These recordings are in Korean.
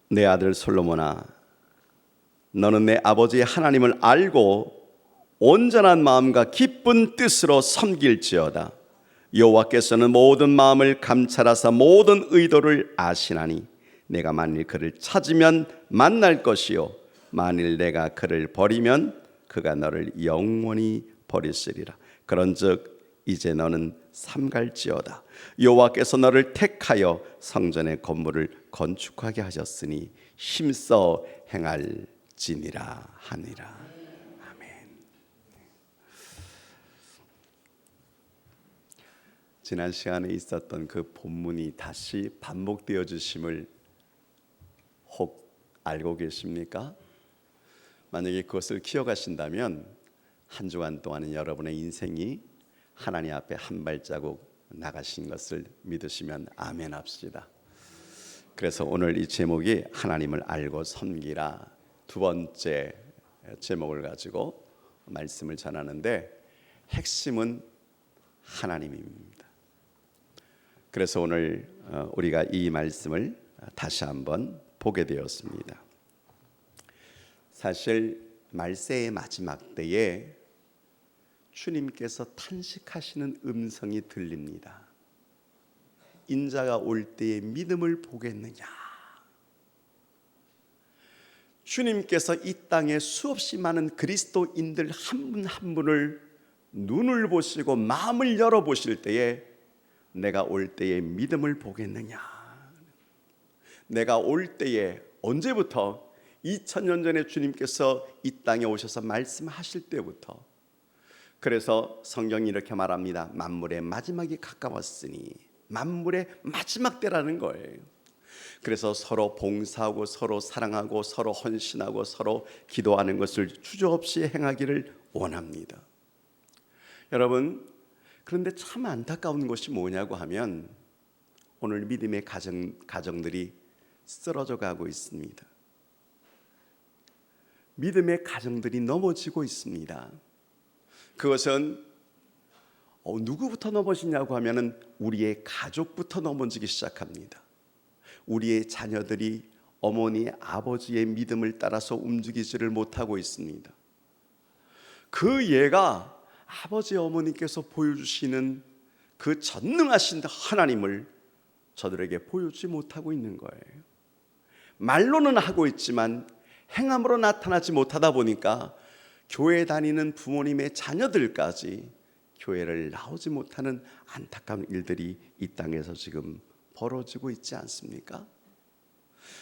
내 아들 솔로몬아, 너는 내 아버지 하나님을 알고 온전한 마음과 기쁜 뜻으로 섬길지어다. 여호와께서는 모든 마음을 감찰하사 모든 의도를 아시나니 내가 만일 그를 찾으면 만날 것이요 만일 내가 그를 버리면 그가 너를 영원히 버리시리라. 그런즉 이제 너는 삼갈지어다. 여호와께서 너를 택하여 성전의 건물을 건축하게 하셨으니 힘써 행할지니라 하니라. 아멘. 지난 시간에 있었던 그 본문이 다시 반복되어 주심을 혹 알고 계십니까? 만약에 그것을 기억하신다면 한 주간 동안은 여러분의 인생이 하나님 앞에 한 발자국 나가신 것을 믿으시면 아멘 합시다. 그래서 오늘 이 제목이 하나님을 알고 섬기라, 두 번째 제목을 가지고 말씀을 전하는데 핵심은 하나님입니다. 그래서 오늘 우리가 이 말씀을 다시 한번 보게 되었습니다. 사실 말세의 마지막 때에 주님께서 탄식하시는 음성이 들립니다. 인자가 올 때에 믿음을 보겠느냐. 주님께서 이 땅에 수없이 많은 그리스도인들 한 분 한 분을 눈을 보시고 마음을 열어보실 때에 내가 올 때에 믿음을 보겠느냐. 내가 올 때에 언제부터 2000년 전에 주님께서 이 땅에 오셔서 말씀하실 때부터. 그래서 성경이 이렇게 말합니다. 만물의 마지막이 가까웠으니, 만물의 마지막 때라는 거예요. 그래서 서로 봉사하고 서로 사랑하고 서로 헌신하고 서로 기도하는 것을 주저없이 행하기를 원합니다. 여러분, 그런데 참 안타까운 것이 뭐냐고 하면 오늘 믿음의 가정들이 쓰러져 가고 있습니다. 믿음의 가정들이 넘어지고 있습니다. 그것은 누구부터 넘어지냐고 하면은 우리의 가족부터 넘어지기 시작합니다. 우리의 자녀들이 어머니, 아버지의 믿음을 따라서 움직이지를 못하고 있습니다. 그 예가 아버지, 어머니께서 보여주시는 그 전능하신 하나님을 저들에게 보여주지 못하고 있는 거예요. 말로는 하고 있지만 행함으로 나타나지 못하다 보니까 교회 다니는 부모님의 자녀들까지 교회를 나오지 못하는 안타까운 일들이 이 땅에서 지금 벌어지고 있지 않습니까?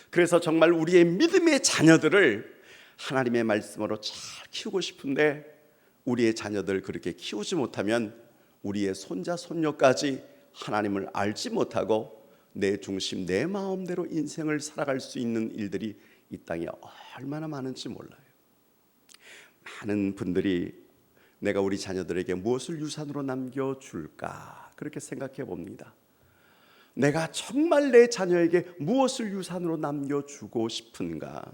그래서 정말 우리의 믿음의 자녀들을 하나님의 말씀으로 잘 키우고 싶은데 우리의 자녀들 그렇게 키우지 못하면 우리의 손자 손녀까지 하나님을 알지 못하고 내 중심, 내 마음대로 인생을 살아갈 수 있는 일들이 이 땅에 얼마나 많은지 몰라요. 많은 분들이 내가 우리 자녀들에게 무엇을 유산으로 남겨줄까 그렇게 생각해 봅니다. 내가 정말 내 자녀에게 무엇을 유산으로 남겨주고 싶은가.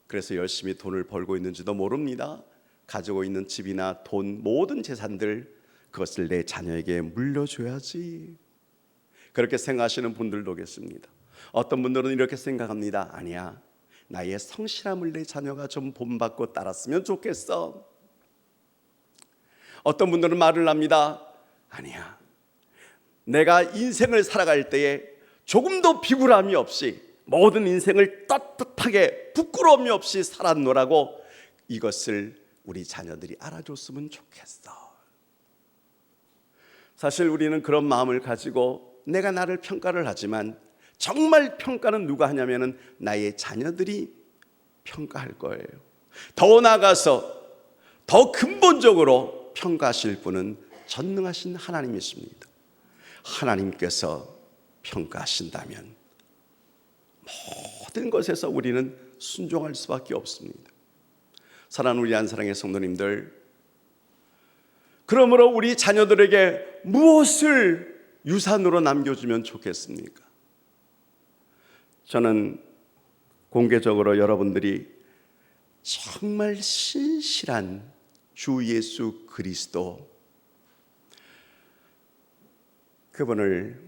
그래서 열심히 돈을 벌고 있는지도 모릅니다. 가지고 있는 집이나 돈, 모든 재산들 그것을 내 자녀에게 물려줘야지. 그렇게 생각하시는 분들도 계십니다. 어떤 분들은 이렇게 생각합니다. 아니야, 나의 성실함을 내 자녀가 좀 본받고 따랐으면 좋겠어. 어떤 분들은 말을 합니다. 아니야, 내가 인생을 살아갈 때에 조금도 비굴함이 없이 모든 인생을 떳떳하게 부끄러움이 없이 살았노라고 이것을 우리 자녀들이 알아줬으면 좋겠어. 사실 우리는 그런 마음을 가지고 내가 나를 평가를 하지만 정말 평가는 누가 하냐면은 나의 자녀들이 평가할 거예요. 더 나아가서 더 근본적으로 평가하실 분은 전능하신 하나님이십니다. 하나님께서 평가하신다면 모든 것에서 우리는 순종할 수밖에 없습니다. 사랑하는 우리 안사랑의 성도님들, 그러므로 우리 자녀들에게 무엇을 유산으로 남겨주면 좋겠습니까? 저는 공개적으로 여러분들이 정말 신실한 주 예수 그리스도, 그분을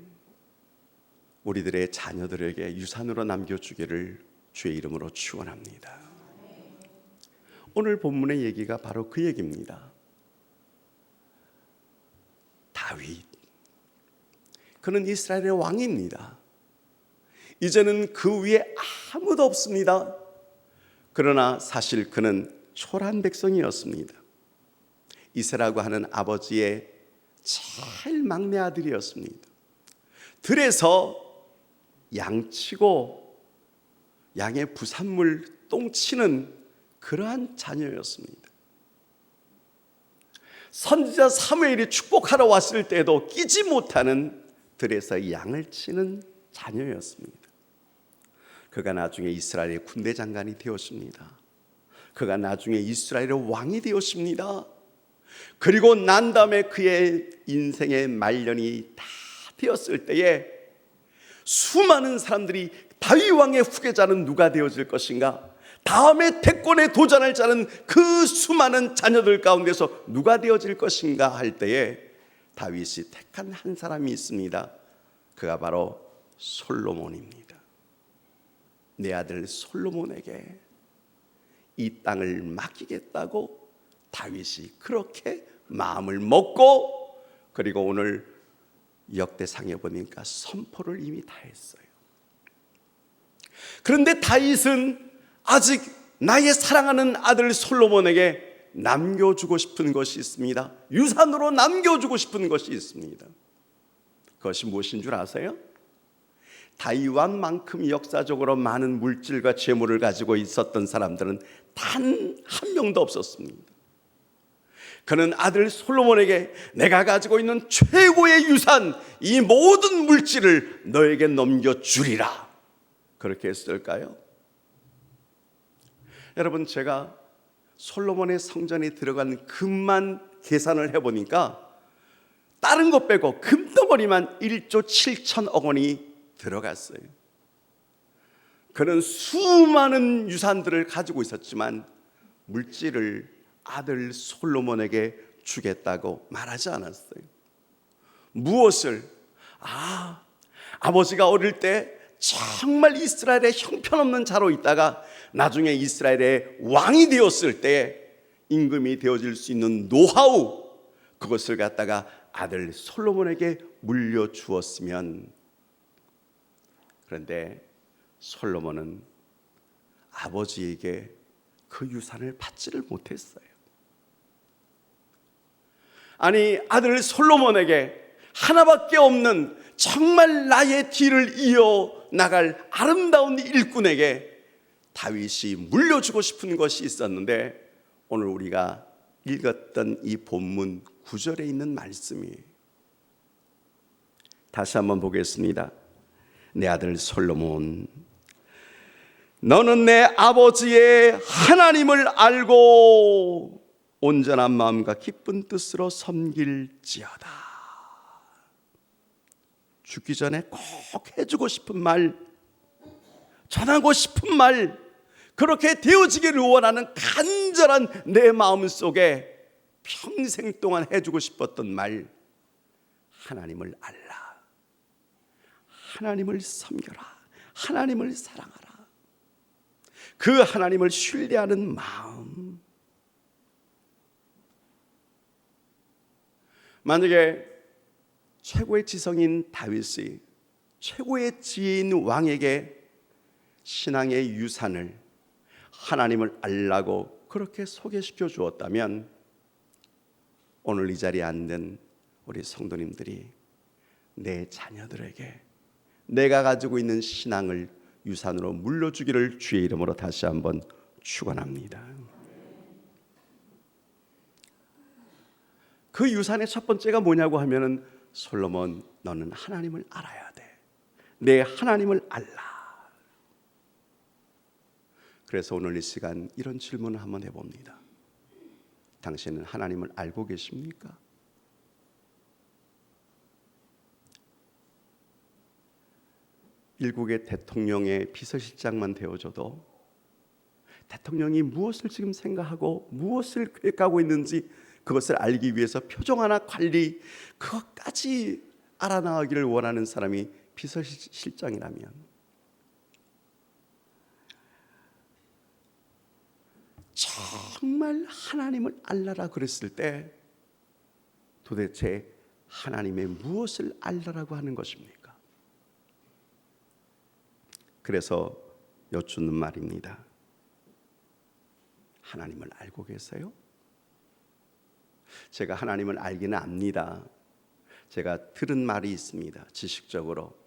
우리들의 자녀들에게 유산으로 남겨주기를 주의 이름으로 축원합니다. 오늘 본문의 얘기가 바로 그 얘기입니다. 다윗, 그는 이스라엘의 왕입니다. 이제는 그 위에 아무도 없습니다. 그러나 사실 그는 초라한 백성이었습니다. 이세라고 하는 아버지의 제일 막내 아들이었습니다. 들에서 양치고 양의 부산물 똥치는 그러한 자녀였습니다. 선지자 사무엘이 축복하러 왔을 때도 끼지 못하는 들에서 양을 치는 자녀였습니다. 그가 나중에 이스라엘의 군대 장관이 되었습니다. 그가 나중에 이스라엘의 왕이 되었습니다. 그리고 난 다음에 그의 인생의 말년이 다 되었을 때에 수많은 사람들이 다윗 왕의 후계자는 누가 되어질 것인가, 다음에 대권에 도전할 자는 그 수많은 자녀들 가운데서 누가 되어질 것인가 할 때에 다윗이 택한 한 사람이 있습니다. 그가 바로 솔로몬입니다. 내 아들 솔로몬에게 이 땅을 맡기겠다고 다윗이 그렇게 마음을 먹고, 그리고 오늘 역대상에 보니까 선포를 이미 다 했어요. 그런데 다윗은 아직 나의 사랑하는 아들 솔로몬에게 남겨주고 싶은 것이 있습니다. 유산으로 남겨주고 싶은 것이 있습니다. 그것이 무엇인 줄 아세요? 다윗 왕만큼 역사적으로 많은 물질과 재물을 가지고 있었던 사람들은 단 한 명도 없었습니다. 그는 아들 솔로몬에게 내가 가지고 있는 최고의 유산, 이 모든 물질을 너에게 넘겨주리라, 그렇게 했을까요? 여러분, 제가 솔로몬의 성전에 들어간 금만 계산을 해보니까 다른 것 빼고 금덩어리만 1조 7천억 원이 들어갔어요. 그는 수많은 유산들을 가지고 있었지만 물질을 아들 솔로몬에게 주겠다고 말하지 않았어요. 무엇을? 아버지가 어릴 때 정말 이스라엘의 형편없는 자로 있다가 나중에 이스라엘의 왕이 되었을 때 임금이 되어질 수 있는 노하우, 그것을 갖다가 아들 솔로몬에게 물려주었으면. 그런데 솔로몬은 아버지에게 그 유산을 받지를 못했어요. 아니, 아들 솔로몬에게 하나밖에 없는 정말 나의 뒤를 이어나갈 아름다운 일꾼에게 다윗이 물려주고 싶은 것이 있었는데, 오늘 우리가 읽었던 이 본문 9절에 있는 말씀이, 다시 한번 보겠습니다. 내 아들 솔로몬, 너는 내 아버지의 하나님을 알고 온전한 마음과 기쁜 뜻으로 섬길지어다. 죽기 전에 꼭 해주고 싶은 말, 전하고 싶은 말, 그렇게 되어지기를 원하는 간절한 내 마음 속에 평생 동안 해주고 싶었던 말, 하나님을 알라, 하나님을 섬겨라, 하나님을 사랑하라, 그 하나님을 신뢰하는 마음. 만약에 최고의 지성인 다윗이 최고의 지혜인 왕에게 신앙의 유산을, 하나님을 알라고 그렇게 소개시켜 주었다면, 오늘 이 자리에 앉은 우리 성도님들이 내 자녀들에게 내가 가지고 있는 신앙을 유산으로 물려주기를 주의 이름으로 다시 한번 축원합니다. 그 유산의 첫 번째가 뭐냐고 하면은, 솔로몬, 너는 하나님을 알아야 돼. 내 하나님을 알라. 그래서 오늘 이 시간 이런 질문을 한번 해봅니다. 당신은 하나님을 알고 계십니까? 일국의 대통령의 비서실장만 되어줘도 대통령이 무엇을 지금 생각하고 무엇을 계획하고 있는지 그것을 알기 위해서 표정 하나 관리, 그것까지 알아나가기를 원하는 사람이 비서실장이라면 정말 하나님을 알라라 그랬을 때 도대체 하나님의 무엇을 알라라고 하는 것입니까? 그래서 여쭙는 말입니다. 하나님을 알고 계세요? 제가 하나님을 알기는 압니다. 제가 들은 말이 있습니다. 지식적으로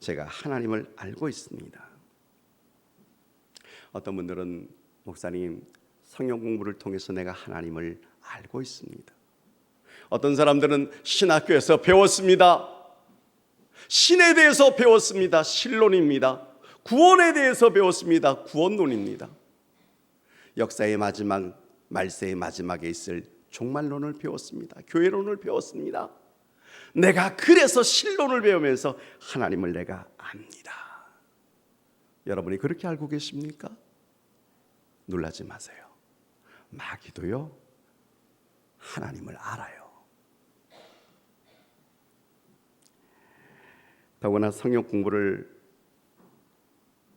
제가 하나님을 알고 있습니다. 어떤 분들은 목사님, 성경 공부를 통해서 내가 하나님을 알고 있습니다. 어떤 사람들은 신학교에서 배웠습니다. 신에 대해서 배웠습니다. 신론입니다. 구원에 대해서 배웠습니다. 구원론입니다. 역사의 마지막, 말세의 마지막에 있을 종말론을 배웠습니다. 교회론을 배웠습니다. 내가 그래서 신론을 배우면서 하나님을 내가 압니다. 여러분이 그렇게 알고 계십니까? 놀라지 마세요. 마귀도요, 하나님을 알아요. 더구나 성경 공부를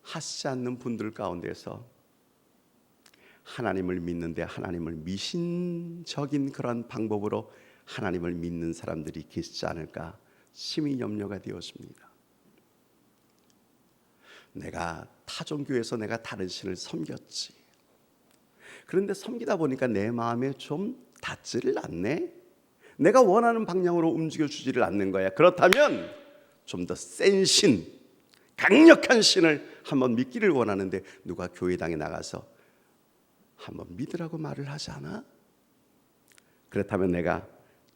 하시지 않는 분들 가운데서 하나님을 믿는데 하나님을 미신적인 그런 방법으로 하나님을 믿는 사람들이 계시지 않을까 심히 염려가 되었습니다. 내가 타종교에서 내가 다른 신을 섬겼지. 그런데 섬기다 보니까 내 마음에 좀 닿지를 않네. 내가 원하는 방향으로 움직여주지를 않는 거야. 그렇다면 좀 더 센 신, 강력한 신을 한번 믿기를 원하는데 누가 교회당에 나가서 한번 믿으라고 말을 하지 않아? 그렇다면 내가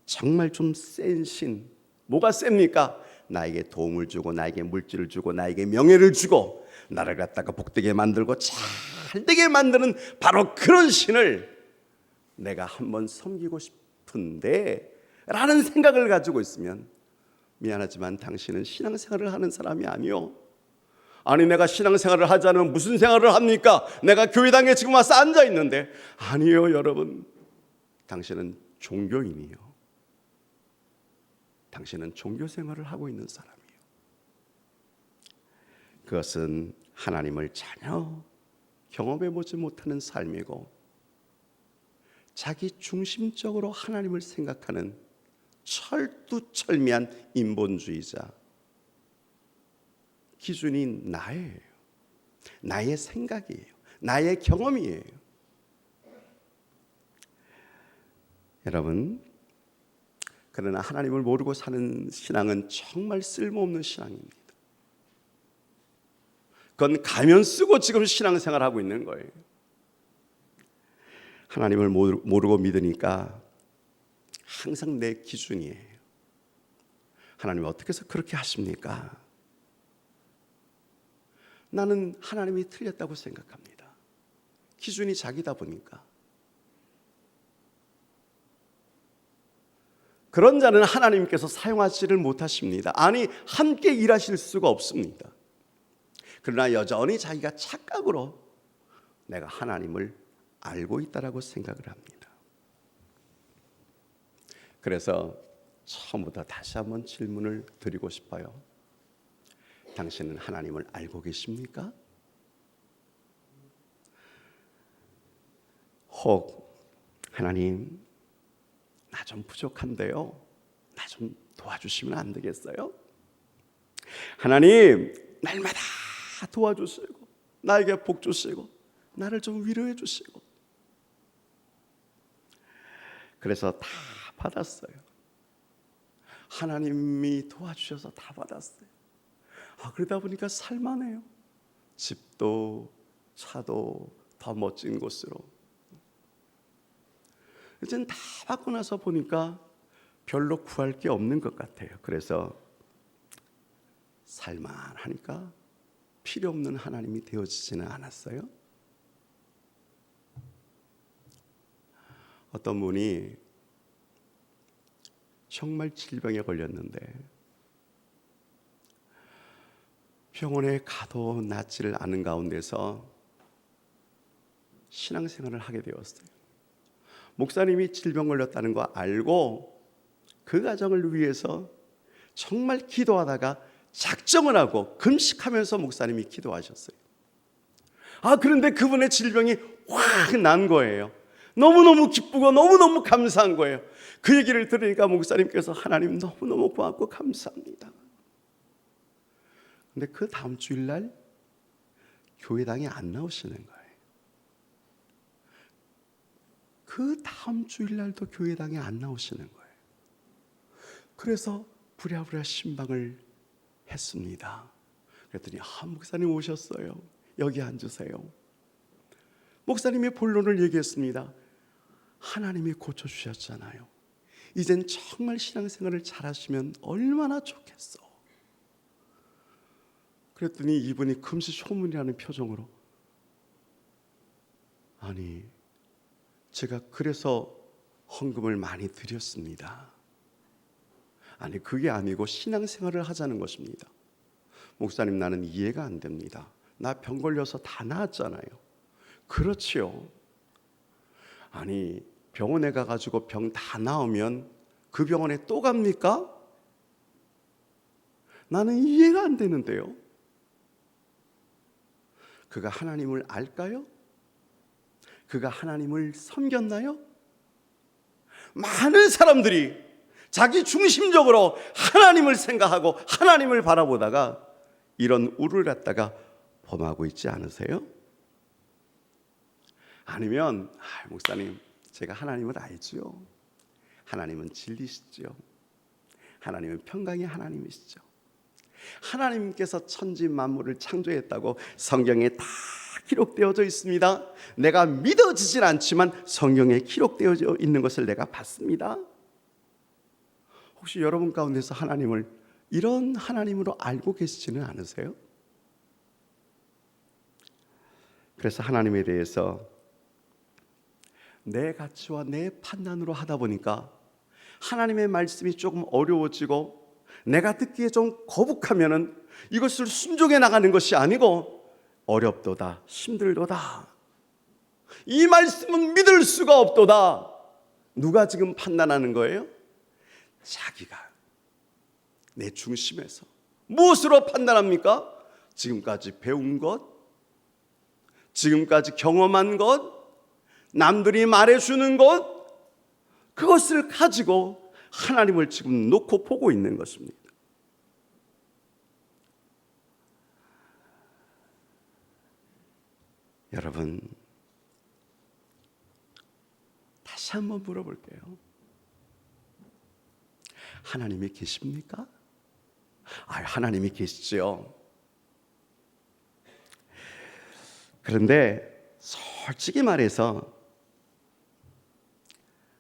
정말 좀 센 신, 뭐가 셉니까? 나에게 도움을 주고 나에게 물질을 주고 나에게 명예를 주고 나를 갖다가 복되게 만들고 잘되게 만드는 바로 그런 신을 내가 한번 섬기고 싶은데 라는 생각을 가지고 있으면 미안하지만 당신은 신앙생활을 하는 사람이 아니요. 아니 내가 신앙생활을 하지 않으면 무슨 생활을 합니까? 내가 교회당에 지금 와서 앉아있는데. 아니요 여러분, 당신은 종교인이요. 당신은 종교생활을 하고 있는 사람이에요. 그것은 하나님을 전혀 경험해보지 못하는 삶이고 자기 중심적으로 하나님을 생각하는 철두철미한 인본주의자. 기준이 나예요. 나의 생각이에요. 나의 경험이에요. 여러분, 그러나 하나님을 모르고 사는 신앙은 정말 쓸모없는 신앙입니다. 그건 가면 쓰고 지금 신앙생활을 하고 있는 거예요. 하나님을 모르고 믿으니까 항상 내 기준이에요. 하나님이 어떻게 해서 그렇게 하십니까? 나는 하나님이 틀렸다고 생각합니다. 기준이 자기다 보니까. 그런 자는 하나님께서 사용하지를 못하십니다. 아니, 함께 일하실 수가 없습니다. 그러나 여전히 자기가 착각으로 내가 하나님을 알고 있다라고 생각을 합니다. 그래서 처음부터 다시 한번 질문을 드리고 싶어요. 당신은 하나님을 알고 계십니까? 혹 하나님, 나 좀 부족한데요. 나 좀 도와주시면 안 되겠어요? 하나님, 날마다 도와주시고 나에게 복 주시고 나를 좀 위로해 주시고. 그래서 다 받았어요. 하나님이 도와주셔서 다 받았어요. 그러다 보니까 살만해요. 집도 차도 더 멋진 곳으로. 이제는 다 받고 나서 보니까 별로 구할 게 없는 것 같아요. 그래서 살만하니까 필요 없는 하나님이 되어지지는 않았어요. 어떤 분이 정말 질병에 걸렸는데 병원에 가도 낫지를 않은 가운데서 신앙생활을 하게 되었어요. 목사님이 질병 걸렸다는 거 알고 그 가정을 위해서 정말 기도하다가 작정을 하고 금식하면서 목사님이 기도하셨어요. 그런데 그분의 질병이 확 난 거예요. 너무너무 기쁘고 너무너무 감사한 거예요. 그 얘기를 들으니까 목사님께서 하나님 너무너무 고맙고 감사합니다. 근데 그 다음 주일날 교회당에 안 나오시는 거예요. 그 다음 주일날도 교회당에 안 나오시는 거예요. 그래서 부랴부랴 신방을 했습니다. 그랬더니 목사님 오셨어요. 여기 앉으세요. 목사님이 본론을 얘기했습니다. 하나님이 고쳐주셨잖아요. 이젠 정말 신앙생활을 잘하시면 얼마나 좋겠어. 그랬더니 이분이 금시초문이라는 표정으로 아니 제가 그래서 헌금을 많이 드렸습니다. 아니 그게 아니고 신앙생활을 하자는 것입니다. 목사님 나는 이해가 안 됩니다. 나 병 걸려서 다 나았잖아요. 그렇지요. 아니 병원에 가가지고 병 다 나으면 그 병원에 또 갑니까? 나는 이해가 안 되는데요. 그가 하나님을 알까요? 그가 하나님을 섬겼나요? 많은 사람들이 자기 중심적으로 하나님을 생각하고 하나님을 바라보다가 이런 우를 갖다가 범하고 있지 않으세요? 아니면 목사님 제가 하나님을 알죠. 하나님은 진리시죠. 하나님은 평강의 하나님이시죠. 하나님께서 천지 만물을 창조했다고 성경에 다 기록되어져 있습니다. 내가 믿어지진 않지만 성경에 기록되어져 있는 것을 내가 봤습니다. 혹시 여러분 가운데서 하나님을 이런 하나님으로 알고 계시지는 않으세요? 그래서 하나님에 대해서 내 가치와 내 판단으로 하다 보니까 하나님의 말씀이 조금 어려워지고 내가 듣기에 좀 거북하면은 이것을 순종해 나가는 것이 아니고 어렵도다, 힘들도다, 이 말씀은 믿을 수가 없도다. 누가 지금 판단하는 거예요? 자기가 내 중심에서. 무엇으로 판단합니까? 지금까지 배운 것, 지금까지 경험한 것, 남들이 말해주는 것, 그것을 가지고 하나님을 지금 놓고 보고 있는 것입니다. 여러분, 다시 한번 물어볼게요. 하나님이 계십니까? 하나님이 계시죠. 그런데 솔직히 말해서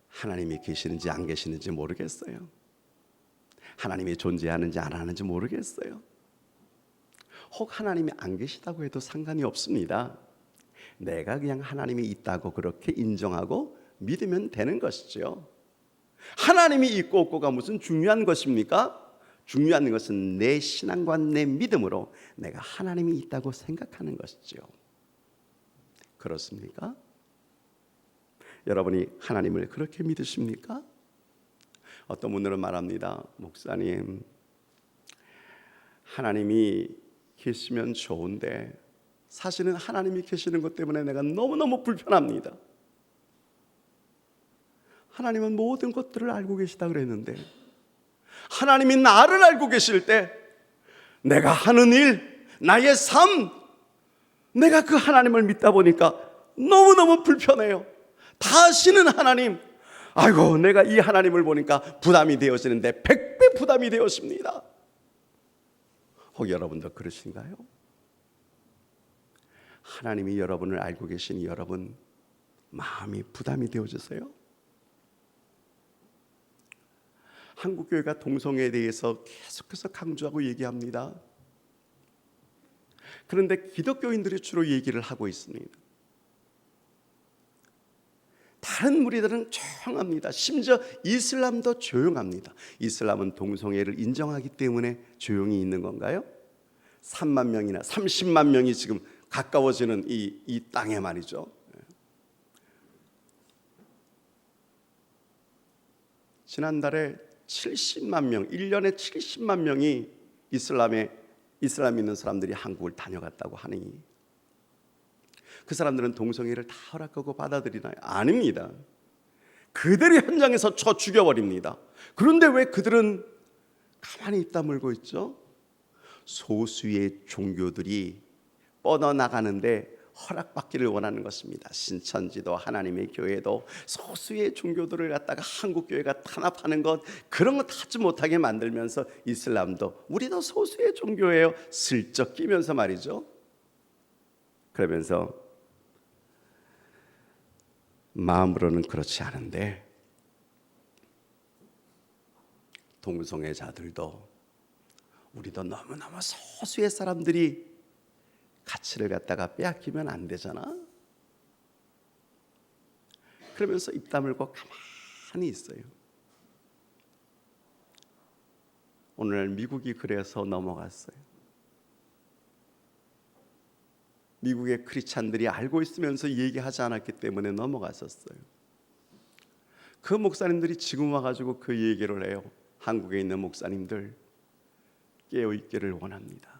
하나님이 계시는지 안 계시는지 모르겠어요. 하나님이 존재하는지 안 하는지 모르겠어요. 혹 하나님이 안 계시다고 해도 상관이 없습니다. 내가 그냥 하나님이 있다고 그렇게 인정하고 믿으면 되는 것이죠. 하나님이 있고 없고가 무슨 중요한 것입니까? 중요한 것은 내 신앙과 내 믿음으로 내가 하나님이 있다고 생각하는 것이죠. 그렇습니까? 여러분이 하나님을 그렇게 믿으십니까? 어떤 분들은 말합니다. 목사님, 하나님이 계시면 좋은데 사실은 하나님이 계시는 것 때문에 내가 너무너무 불편합니다. 하나님은 모든 것들을 알고 계시다 그랬는데 하나님이 나를 알고 계실 때 내가 하는 일, 나의 삶, 내가 그 하나님을 믿다 보니까 너무너무 불편해요. 다시는 하나님, 아이고 내가 이 하나님을 보니까 부담이 되어지는데 100배 부담이 되어집니다. 혹 여러분도 그러신가요? 하나님이 여러분을 알고 계신 여러분 마음이 부담이 되어지세요? 한국교회가 동성애에 대해서 계속해서 강조하고 얘기합니다. 그런데 기독교인들이 주로 얘기를 하고 있습니다. 다른 무리들은 조용합니다. 심지어 이슬람도 조용합니다. 이슬람은 동성애를 인정하기 때문에 조용히 있는 건가요? 3만 명이나 30만 명이 지금 가까워지는 이 땅에 말이죠. 지난달에 70만 명, 1년에 70만 명이 이슬람 있는 사람들이 한국을 다녀갔다고 하니 그 사람들은 동성애를 다 허락하고 받아들이나요? 아닙니다. 그대로 현장에서 쳐 죽여버립니다. 그런데 왜 그들은 가만히 입 다물고 있죠? 소수의 종교들이 뻗어나가는데 허락받기를 원하는 것입니다. 신천지도 하나님의 교회도 소수의 종교들을 갖다가 한국교회가 탄압하는 것, 그런 것 하지 못하게 만들면서 이슬람도 우리도 소수의 종교예요 슬쩍 끼면서 말이죠. 그러면서 마음으로는 그렇지 않은데 동성애자들도 우리도 너무너무 소수의 사람들이 가치를 갖다가 빼앗기면 안 되잖아. 그러면서 입 다물고 가만히 있어요. 오늘 미국이 그래서 넘어갔어요. 미국의 크리스찬들이 알고 있으면서 얘기하지 않았기 때문에 넘어갔었어요. 그 목사님들이 지금 와가지고 그 얘기를 해요. 한국에 있는 목사님들 깨어있기를 원합니다.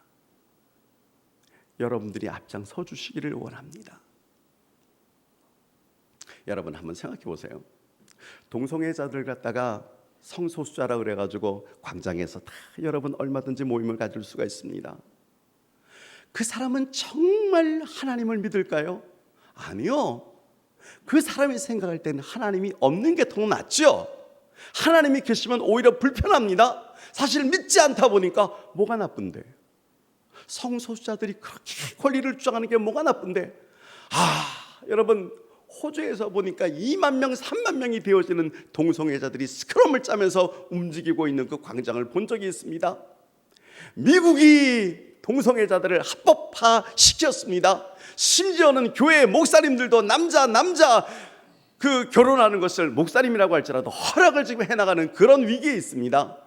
여러분들이 앞장서 주시기를 원합니다. 여러분 한번 생각해 보세요. 동성애자들 갖다가 성소수자라 그래가지고 광장에서 다 여러분 얼마든지 모임을 가질 수가 있습니다. 그 사람은 정말 하나님을 믿을까요? 아니요. 그 사람이 생각할 때는 하나님이 없는 게 더 낫죠. 하나님이 계시면 오히려 불편합니다. 사실 믿지 않다 보니까 뭐가 나쁜데, 성소수자들이 그렇게 권리를 주장하는 게 뭐가 나쁜데. 여러분 호주에서 보니까 2만 명, 3만 명이 되어지는 동성애자들이 스크럼을 짜면서 움직이고 있는 그 광장을 본 적이 있습니다. 미국이 동성애자들을 합법화시켰습니다. 심지어는 교회 목사님들도 남자 그 결혼하는 것을 목사님이라고 할지라도 허락을 지금 해나가는 그런 위기에 있습니다.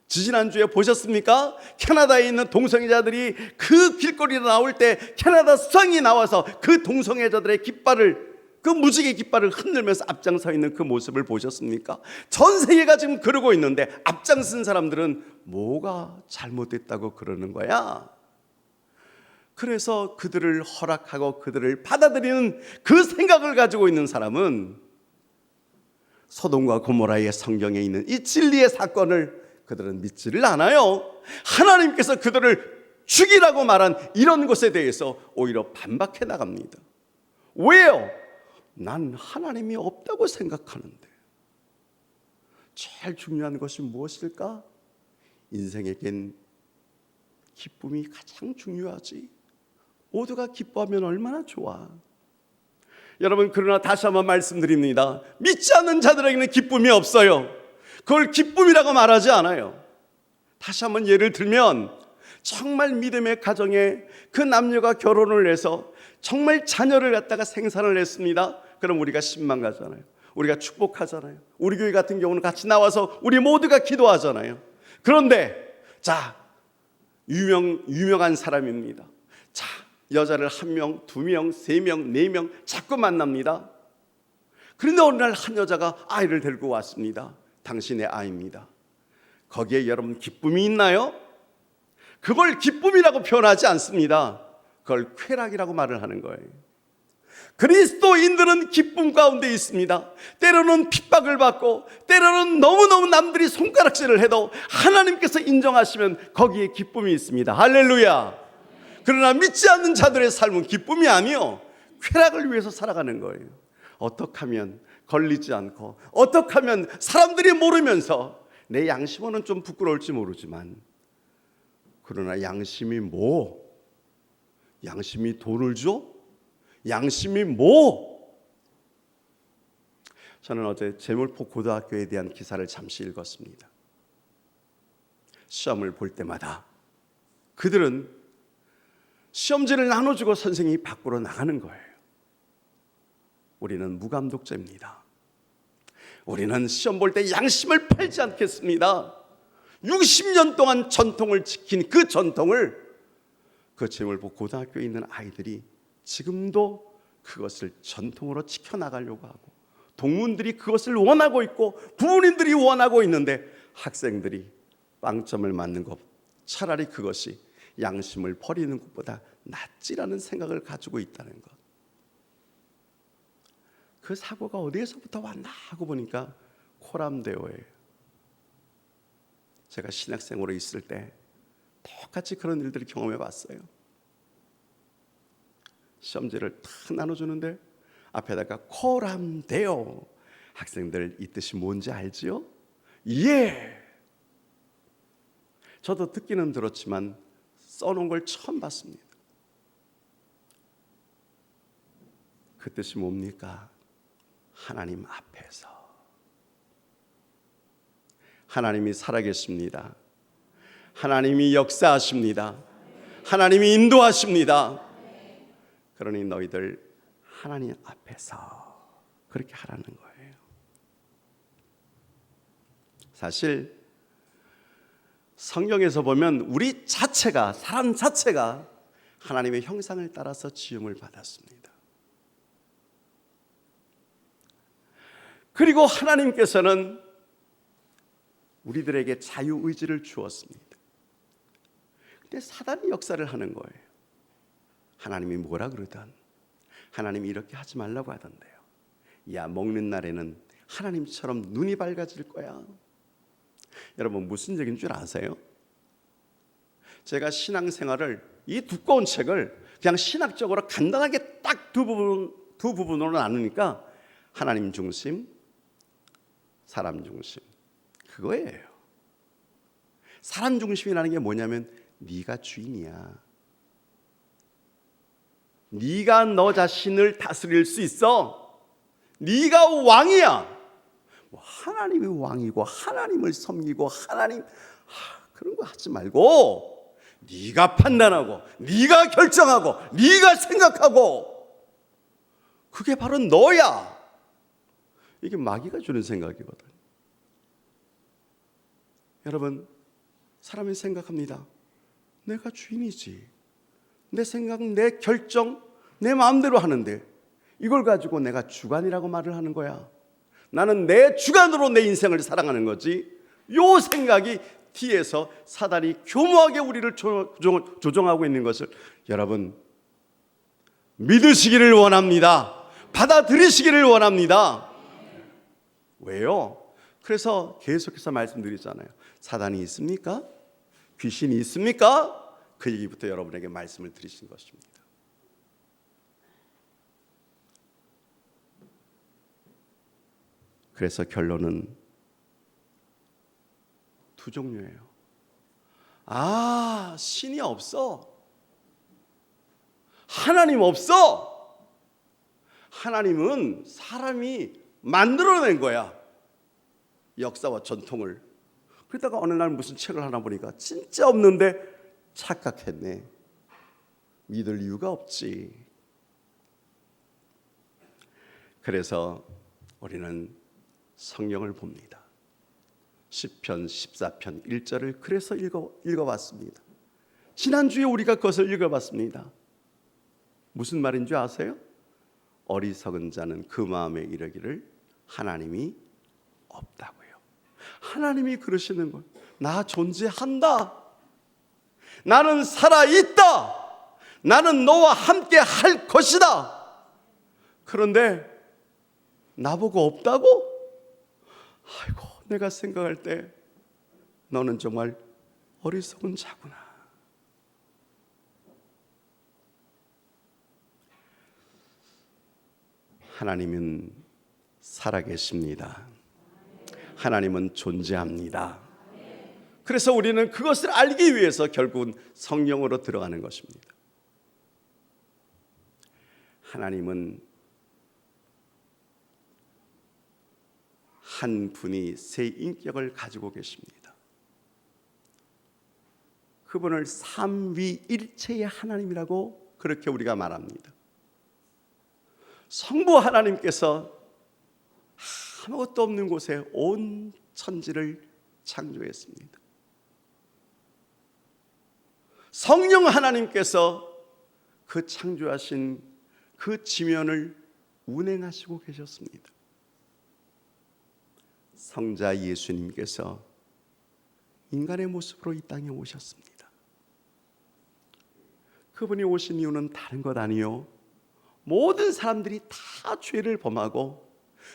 지지난주에 보셨습니까? 캐나다에 있는 동성애자들이 그 길거리로 나올 때 캐나다 수상이 나와서 그 동성애자들의 깃발을, 그 무지개 깃발을 흔들면서 앞장서 있는 그 모습을 보셨습니까? 전 세계가 지금 그러고 있는데 앞장선 사람들은 뭐가 잘못됐다고 그러는 거야? 그래서 그들을 허락하고 그들을 받아들이는 그 생각을 가지고 있는 사람은 소돔과 고모라의 성경에 있는 이 진리의 사건을 그들은 믿지를 않아요. 하나님께서 그들을 죽이라고 말한 이런 것에 대해서 오히려 반박해 나갑니다. 왜요? 난 하나님이 없다고 생각하는데. 제일 중요한 것이 무엇일까? 인생에겐 기쁨이 가장 중요하지. 모두가 기뻐하면 얼마나 좋아. 여러분, 그러나 다시 한번 말씀드립니다. 믿지 않는 자들에게는 기쁨이 없어요. 그걸 기쁨이라고 말하지 않아요. 다시 한번 예를 들면, 정말 믿음의 가정에 그 남녀가 결혼을 해서 정말 자녀를 갖다가 생산을 했습니다. 그럼 우리가 신망가잖아요. 우리가 축복하잖아요. 우리 교회 같은 경우는 같이 나와서 우리 모두가 기도하잖아요. 그런데 자, 유명한 사람입니다. 자, 여자를 1명, 2명, 3명, 4명 자꾸 만납니다. 그런데 어느 날 한 여자가 아이를 데리고 왔습니다. 당신의 아이입니다. 거기에 여러분 기쁨이 있나요? 그걸 기쁨이라고 표현하지 않습니다. 그걸 쾌락이라고 말을 하는 거예요. 그리스도인들은 기쁨 가운데 있습니다. 때로는 핍박을 받고 때로는 너무너무 남들이 손가락질을 해도 하나님께서 인정하시면 거기에 기쁨이 있습니다. 할렐루야. 그러나 믿지 않는 자들의 삶은 기쁨이 아니요, 쾌락을 위해서 살아가는 거예요. 어떻게 하면 걸리지 않고, 어떻게 하면 사람들이 모르면서, 내 양심으로는 좀 부끄러울지 모르지만, 그러나 양심이 뭐? 양심이 돈을 줘? 양심이 뭐? 저는 어제 제물포 고등학교에 대한 기사를 잠시 읽었습니다. 시험을 볼 때마다 그들은 시험지를 나눠주고 선생님이 밖으로 나가는 거예요. 우리는 무감독자입니다. 우리는 시험 볼 때 양심을 팔지 않겠습니다. 60년 동안 전통을 지킨 그 전통을 그 제물포 고등학교에 있는 아이들이 지금도 그것을 전통으로 지켜나가려고 하고, 동문들이 그것을 원하고 있고 부모님들이 원하고 있는데 학생들이 빵점을 맞는 것 차라리 그것이 양심을 버리는 것보다 낫지라는 생각을 가지고 있다는 것. 그 사고가 어디에서부터 왔나 하고 보니까 코람데오예요. 제가 신학생으로 있을 때 똑같이 그런 일들을 경험해 봤어요. 시험지를 탁 나눠주는데 앞에다가 코람데오. 학생들 이 뜻이 뭔지 알지요? 예. 저도 듣기는 들었지만 써놓은 걸 처음 봤습니다. 그 뜻이 뭡니까? 하나님 앞에서. 하나님이 살아계십니다. 하나님이 역사하십니다. 하나님이 인도하십니다. 그러니 너희들 하나님 앞에서 그렇게 하라는 거예요. 사실 성경에서 보면 우리 자체가, 사람 자체가 하나님의 형상을 따라서 지음을 받았습니다. 그리고 하나님께서는 우리들에게 자유의지를 주었습니다. 근데 사단이 역사를 하는 거예요. 하나님이 뭐라 그러든 하나님이 이렇게 하지 말라고 하던데요. 야, 먹는 날에는 하나님처럼 눈이 밝아질 거야. 여러분 무슨 얘기인 줄 아세요? 제가 신앙생활을 이 두꺼운 책을 그냥 신학적으로 간단하게 딱 두 부분으로 나누니까 하나님 중심, 사람 중심, 그거예요. 사람 중심이라는 게 뭐냐면 네가 주인이야. 네가 너 자신을 다스릴 수 있어. 네가 왕이야. 하나님이 왕이고 하나님을 섬기고 하나님 그런 거 하지 말고 네가 판단하고 네가 결정하고 네가 생각하고 그게 바로 너야. 이게 마귀가 주는 생각이거든. 여러분, 사람이 생각합니다. 내가 주인이지. 내 생각, 내 결정, 내 마음대로 하는데 이걸 가지고 내가 주관이라고 말을 하는 거야. 나는 내 주관으로 내 인생을 살아가는 거지. 요 생각이 뒤에서 사단이 교묘하게 우리를 조종하고 있는 것을 여러분 믿으시기를 원합니다. 받아들이시기를 원합니다. 왜요? 그래서 계속해서 말씀드리잖아요. 사단이 있습니까? 귀신이 있습니까? 그 얘기부터 여러분에게 말씀을 드리신 것입니다. 그래서 결론은 두 종류예요. 아, 신이 없어. 하나님 없어. 하나님은 사람이 만들어낸 거야. 역사와 전통을. 그러다가 어느 날 무슨 책을 하나 보니까 진짜 없는데 착각했네. 믿을 이유가 없지. 그래서 우리는 성경을 봅니다. 시편 14편 1절을 그래서 읽어봤습니다. 지난주에 우리가 그것을 읽어봤습니다. 무슨 말인 줄 아세요? 어리석은 자는 그 마음에 이르기를 하나님이 없다고요. 하나님이 그러시는 거예요. 나 존재한다. 나는 살아있다. 나는 너와 함께 할 것이다. 그런데 나보고 없다고? 아이고, 내가 생각할 때 너는 정말 어리석은 자구나. 하나님은 살아계십니다. 하나님은 존재합니다. 그래서 우리는 그것을 알기 위해서 결국은 성령으로 들어가는 것입니다. 하나님은 한 분이 세 인격을 가지고 계십니다. 그분을 삼위일체의 하나님이라고 그렇게 우리가 말합니다. 성부 하나님께서 아무것도 없는 곳에 온 천지를 창조했습니다. 성령 하나님께서 그 창조하신 그 지면을 운행하시고 계셨습니다. 성자 예수님께서 인간의 모습으로 이 땅에 오셨습니다. 그분이 오신 이유는 다른 것 아니요, 모든 사람들이 다 죄를 범하고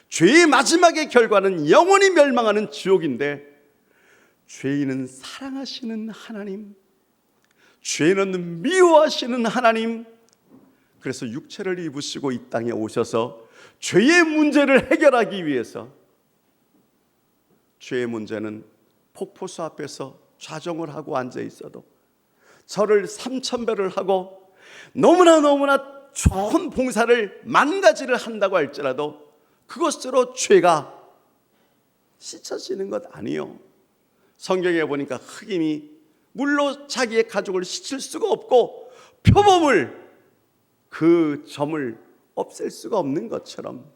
죄의 마지막의 결과는 영원히 멸망하는 지옥인데, 죄인은 사랑하시는 하나님, 죄는 미워하시는 하나님, 그래서 육체를 입으시고 이 땅에 오셔서 죄의 문제를 해결하기 위해서, 죄의 문제는 폭포수 앞에서 좌정을 하고 앉아 있어도, 저를 3000배를 하고 너무나 좋은 봉사를 10,000가지를 한다고 할지라도 그것으로 죄가 씻어지는 것 아니요. 성경에 보니까 흑인이 물로 자기의 가족을 씻을 수가 없고 표범을, 그 점을 없앨 수가 없는 것처럼,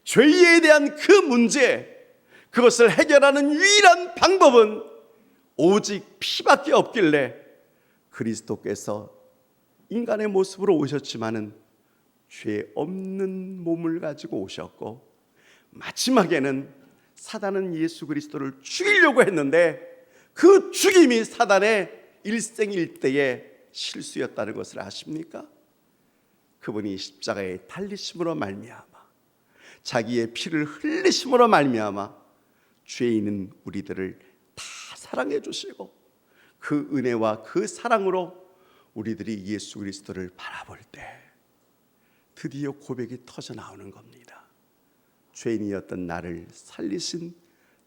죄에 대한 그 문제, 그것을 해결하는 유일한 방법은 오직 피밖에 없길래 그리스도께서 인간의 모습으로 오셨지만은 죄 없는 몸을 가지고 오셨고, 마지막에는 사단은 예수 그리스도를 죽이려고 했는데 그 죽임이 사단의 일생일대의 실수였다는 것을 아십니까? 그분이 십자가에 달리심으로 말미암아, 자기의 피를 흘리심으로 말미암아 죄 있는 우리들을 다 사랑해 주시고, 그 은혜와 그 사랑으로 우리들이 예수 그리스도를 바라볼 때 드디어 고백이 터져 나오는 겁니다. 죄인이었던 나를 살리신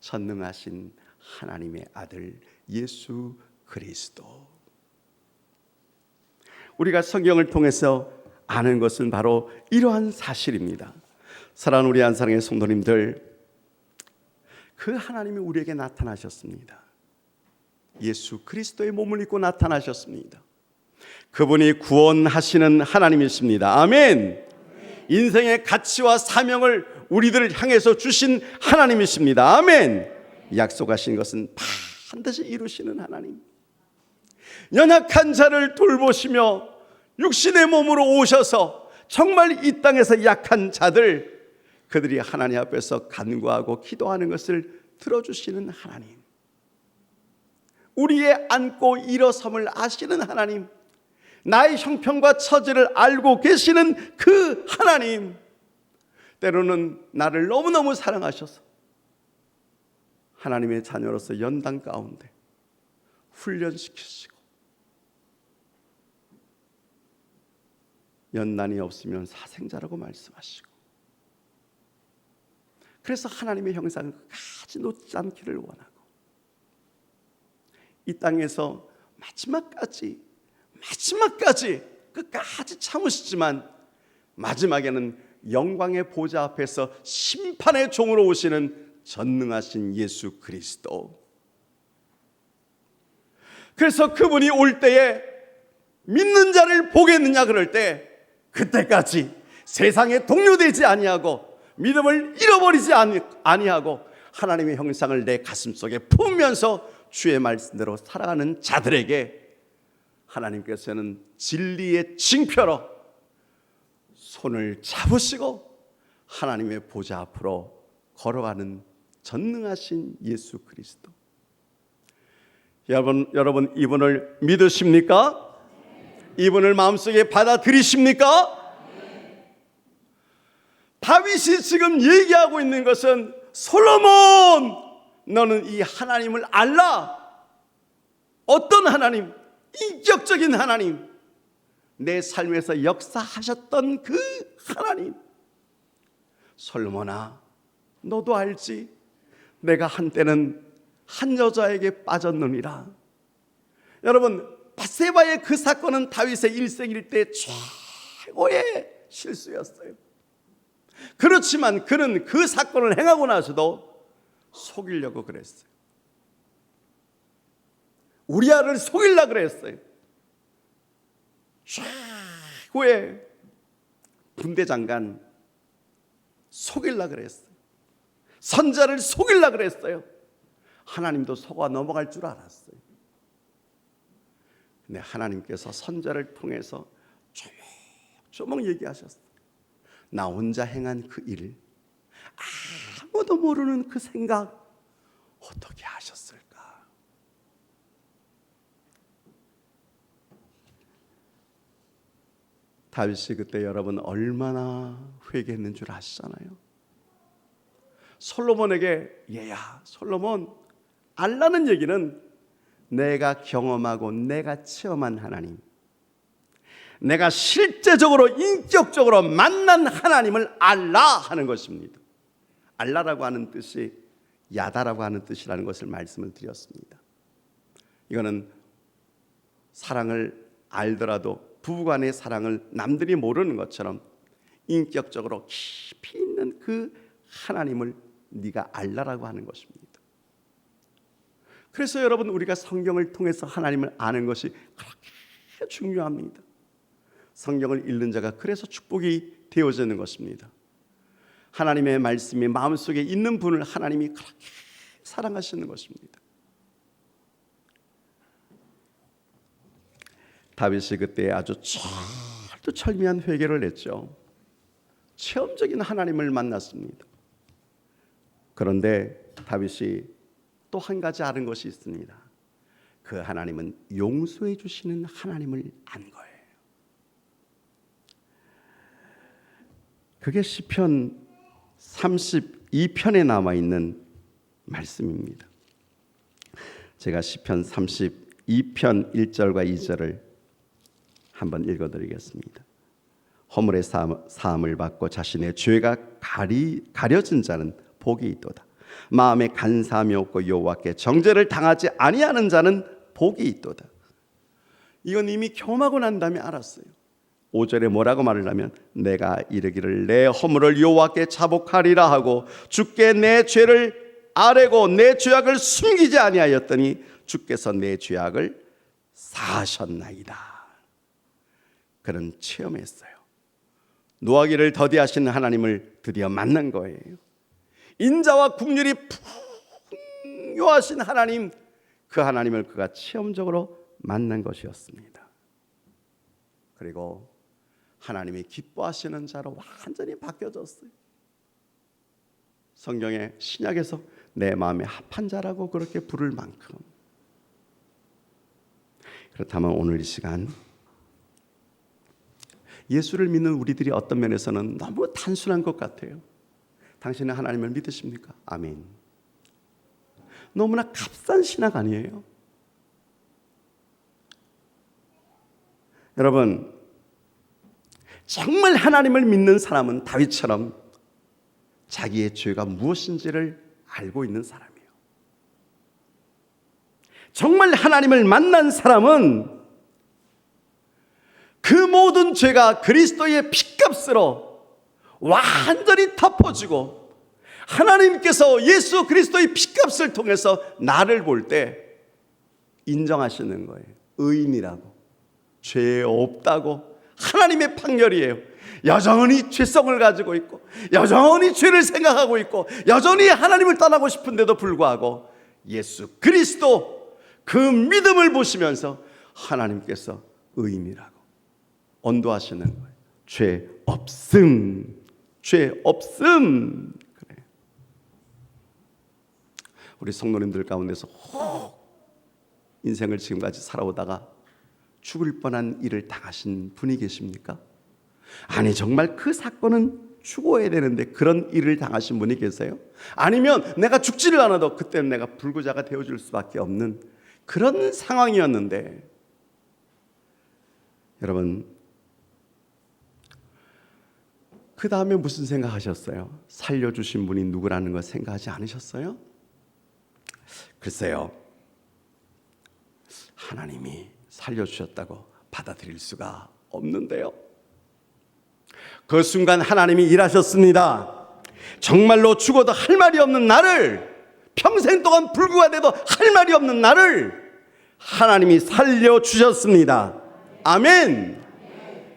전능하신 하나님의 아들 예수 그리스도. 우리가 성경을 통해서 아는 것은 바로 이러한 사실입니다. 사랑하는 우리 안사랑의 성도님들, 그 하나님이 우리에게 나타나셨습니다. 예수 그리스도의 몸을 입고 나타나셨습니다. 그분이 구원하시는 하나님이십니다. 아멘. 인생의 가치와 사명을 우리들을 향해서 주신 하나님이십니다. 아멘. 약속하신 것은 반드시 이루시는 하나님, 연약한 자를 돌보시며 육신의 몸으로 오셔서 정말 이 땅에서 약한 자들, 그들이 하나님 앞에서 간구하고 기도하는 것을 들어주시는 하나님, 우리의 앉고 일어섬을 아시는 하나님, 나의 형편과 처지를 알고 계시는 그 하나님, 때로는 나를 너무너무 사랑하셔서 하나님의 자녀로서 연단 가운데 훈련시키시고, 연단이 없으면 사생자라고 말씀하시고, 그래서 하나님의 형상을 끝까지 놓지 않기를 원하고, 이 땅에서 마지막까지 끝까지 참으시지만 마지막에는 영광의 보좌 앞에서 심판의 종으로 오시는 전능하신 예수 그리스도. 그래서 그분이 올 때에 믿는 자를 보겠느냐 그럴 때, 그때까지 세상에 동요되지 아니하고 믿음을 잃어버리지 아니하고 하나님의 형상을 내 가슴속에 품으면서 주의 말씀대로 살아가는 자들에게 하나님께서는 진리의 징표로 손을 잡으시고 하나님의 보좌 앞으로 걸어가는 전능하신 예수 그리스도. 여러분 이분을 믿으십니까? 이분을 마음속에 받아들이십니까? 다윗이 지금 얘기하고 있는 것은, 솔로몬, 너는 이 하나님을 알라. 어떤 하나님? 인격적인 하나님, 내 삶에서 역사하셨던 그 하나님. 솔로몬아, 너도 알지? 내가 한때는 한 여자에게 빠졌느니라. 여러분, 밧세바의 그 사건은 다윗의 일생일대 최고의 실수였어요. 그렇지만 그는 그 사건을 행하고 나서도 속이려고 그랬어요. 우리아를 속이려고 그랬어요. 최고의 군대장관 속이려고 그랬어요. 선자를 속이려고 그랬어요. 하나님도 속아 넘어갈 줄 알았어요. 근데 하나님께서 선자를 통해서 조목조목 얘기하셨어요. 나 혼자 행한 그 일, 아무도 모르는 그 생각 어떻게 하셨을까? 다윗이 그때 여러분 얼마나 회개했는 줄 아시잖아요. 솔로몬에게 얘야 솔로몬, 알라는 얘기는 내가 경험하고 내가 체험한 하나님, 내가 실제적으로 인격적으로 만난 하나님을 알라 하는 것입니다. 알라라고 하는 뜻이 야다라고 하는 뜻이라는 것을 말씀을 드렸습니다. 이거는 사랑을 알더라도 부부간의 사랑을 남들이 모르는 것처럼 인격적으로 깊이 있는 그 하나님을 네가 알라라고 하는 것입니다. 그래서 여러분 우리가 성경을 통해서 하나님을 아는 것이 그렇게 중요합니다. 성경을 읽는 자가 그래서 축복이 되어지는 것입니다. 하나님의 말씀이 마음속에 있는 분을 하나님이 그렇게 사랑하시는 것입니다. 다윗이 그때 아주 철두철미한 회개를 했죠. 체험적인 하나님을 만났습니다. 그런데 다윗이 또 한 가지 아는 것이 있습니다. 그 하나님은 용서해 주시는 하나님을 안 거예요. 그게 시편 32편에 남아 있는 말씀입니다. 제가 시편 32편 1절과 2절을 한번 읽어드리겠습니다. 허물의 사함을 받고 자신의 죄가 가려진 자는 복이 있도다. 마음에 간사함이 없고 여호와께 정죄를 당하지 아니하는 자는 복이 있도다. 이건 이미 경험하고 난 다음에 알았어요. 5절에 뭐라고 말을 하면 내가 이르기를 내 허물을 여호와께 자복하리라 하고 주께 내 죄를 아뢰고 내 죄악을 숨기지 아니하였더니 주께서 내 죄악을 사하셨나이다. 그런 체험했어요. 노하기를 더디하시는 하나님을 드디어 만난 거예요. 인자와 국률이 풍요하신 하나님, 그 하나님을 그가 체험적으로 만난 것이었습니다. 그리고 하나님이 기뻐하시는 자로 완전히 바뀌어졌어요. 성경에 신약에서 내 마음에 합한 자라고 그렇게 부를 만큼. 그렇다면 오늘 이 시간 예수를 믿는 우리들이 어떤 면에서는 너무 단순한 것 같아요. 당신은 하나님을 믿으십니까? 아멘. 너무나 값싼 신학 아니에요? 여러분, 정말 하나님을 믿는 사람은 다윗처럼 자기의 죄가 무엇인지를 알고 있는 사람이에요. 정말 하나님을 만난 사람은 그 모든 죄가 그리스도의 피값으로 완전히 덮어지고 하나님께서 예수 그리스도의 피값을 통해서 나를 볼 때 인정하시는 거예요. 의인이라고, 죄 없다고. 하나님의 판결이에요. 여전히 죄성을 가지고 있고 여전히 죄를 생각하고 있고 여전히 하나님을 떠나고 싶은데도 불구하고 예수 그리스도 그 믿음을 보시면서 하나님께서 의인이라고 언도하시는 거예요. 죄 없음, 죄 없음. 그래. 우리 성도님들 가운데서 인생을 지금까지 살아오다가 죽을 뻔한 일을 당하신 분이 계십니까? 아니 정말 그 사건은 죽어야 되는데 그런 일을 당하신 분이 계세요? 아니면 내가 죽지를 않아도 그때는 내가 불구자가 되어줄 수밖에 없는 그런 상황이었는데, 여러분 그 다음에 무슨 생각하셨어요? 살려주신 분이 누구라는 거 생각하지 않으셨어요? 글쎄요, 하나님이 살려주셨다고 받아들일 수가 없는데요. 그 순간 하나님이 일하셨습니다. 정말로 죽어도 할 말이 없는 나를, 평생 동안 불구가 돼도 할 말이 없는 나를 하나님이 살려주셨습니다. 아멘.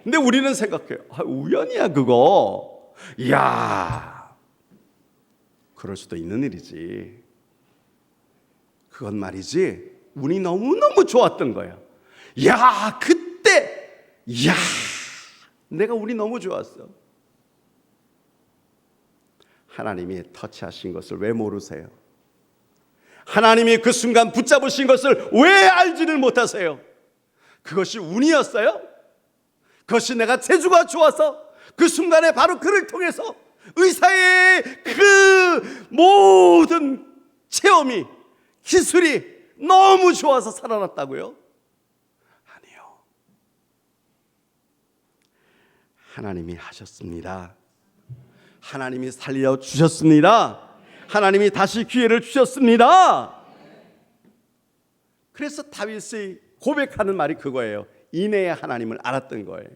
근데 우리는 생각해요. 우연이야 그거. 이야, 그럴 수도 있는 일이지. 그건 말이지 운이 너무너무 좋았던 거예요. 야, 그때 야, 내가 운이 너무 좋았어. 하나님이 터치하신 것을 왜 모르세요? 하나님이 그 순간 붙잡으신 것을 왜 알지를 못하세요? 그것이 운이었어요? 그것이 내가 재주가 좋아서 그 순간에 바로 그를 통해서 의사의 그 모든 체험이, 기술이 너무 좋아서 살아났다고요? 아니요. 하나님이 하셨습니다. 하나님이 살려주셨습니다. 하나님이 다시 기회를 주셨습니다. 그래서 다윗이 고백하는 말이 그거예요. 인내의 하나님을 알았던 거예요.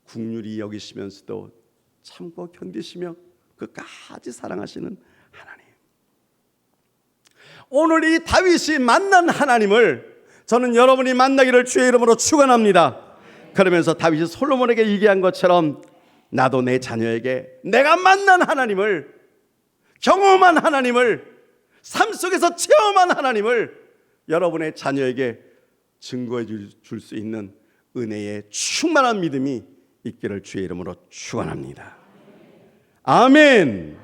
긍휼히 여기시면서도 참고 견디시며 끝까지 사랑하시는 하나님. 오늘 이 다윗이 만난 하나님을 저는 여러분이 만나기를 주의 이름으로 축원합니다. 그러면서 다윗이 솔로몬에게 얘기한 것처럼 나도 내 자녀에게 내가 만난 하나님을, 경험한 하나님을, 삶 속에서 체험한 하나님을 여러분의 자녀에게 증거해 줄 수 있는 은혜의 충만한 믿음이 있기를 주의 이름으로 축원합니다. 아멘.